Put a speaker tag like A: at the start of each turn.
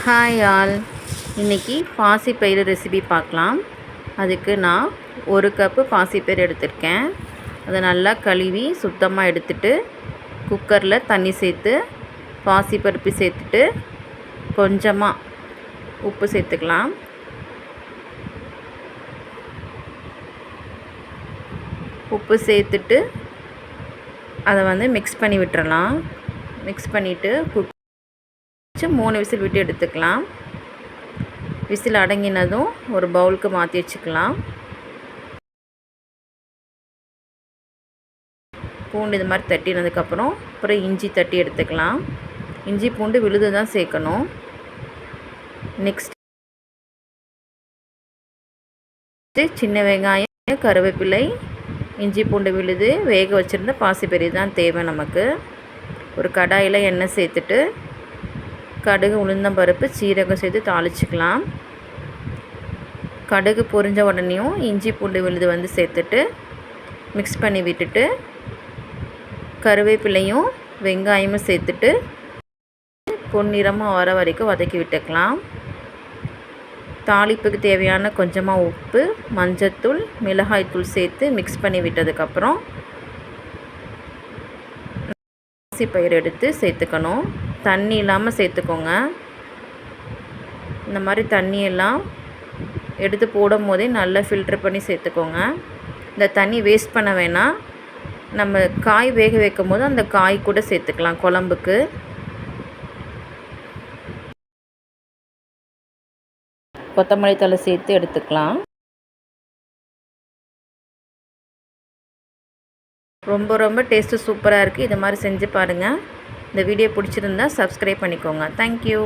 A: Hi all, இன்றைக்கி பாசிப்பயிறு recipe பார்க்கலாம். அதுக்கு நான் 1 கப்பு பாசிப்பயிறு எடுத்திருக்கேன். அதை நல்லா கழுவி சுத்தமாக எடுத்துட்டு குக்கரில் தண்ணி சேர்த்து பாசிப்பருப்பு சேர்த்துட்டு கொஞ்சமாக உப்பு சேர்த்துக்கலாம். உப்பு சேர்த்துட்டு அதை மிக்ஸ் பண்ணி விட்டுறலாம். மிக்ஸ் பண்ணிவிட்டு 3 விசில் விட்டு எடுத்துக்கலாம். விசில் அடங்கினதும் ஒரு பவுலுக்கு மாற்றி வச்சுக்கலாம். பூண்டு இது மாதிரி தட்டினதுக்கப்புறம் அப்புறம் இஞ்சி தட்டி எடுத்துக்கலாம். இஞ்சி பூண்டு விழுது தான் சேர்க்கணும். நெக்ஸ்ட்டு சின்ன வெங்காயம், கருவேப்பிலை, இஞ்சி பூண்டு விழுது, வேக வச்சுருந்த பாசிப்பயிறு தான் தேவை நமக்கு. ஒரு கடாயில் எண்ணெய் சேர்த்துட்டு கடுகு, உளுந்தம்பருப்பு, சீரகம் சேர்த்து தாளிச்சிக்கலாம். கடுகு பொரிஞ்ச உடனேயும் இஞ்சி பூண்டு விழுது சேர்த்துட்டு மிக்ஸ் பண்ணி விட்டுட்டு கருவேப்பிலையும் வெங்காயமும் சேர்த்துட்டு பொன்னிறமாக வர வரைக்கும் வதக்கி விட்டுக்கலாம். தாளிப்புக்கு தேவையான கொஞ்சமாக உப்பு, மஞ்சத்தூள், மிளகாய்த்தூள் சேர்த்து மிக்ஸ் பண்ணி விட்டதுக்கப்புறம் பாசிப்பயிறு எடுத்து சேர்த்துக்கணும். தண்ணி இல்லாமல் சேர்த்துக்கோங்க. இந்த மாதிரி தண்ணியெல்லாம் எடுத்து போடும் போதே நல்லா ஃபில்ட்ரு பண்ணி சேர்த்துக்கோங்க. இந்த தண்ணி வேஸ்ட் பண்ண வேணாம். நம்ம காய் வேக வைக்கும் போது அந்த காய் கூட சேர்த்துக்கலாம் குழம்புக்கு. கொத்தமல்லி தழை சேர்த்து எடுத்துக்கலாம். ரொம்ப டேஸ்ட்டு சூப்பராக இருக்குது. இது மாதிரி செஞ்சு பாருங்கள். இந்த வீடியோ பிடிச்சிருந்தா சப்ஸ்கிரைப் பண்ணிக்கோங்க. தேங்க்யூ.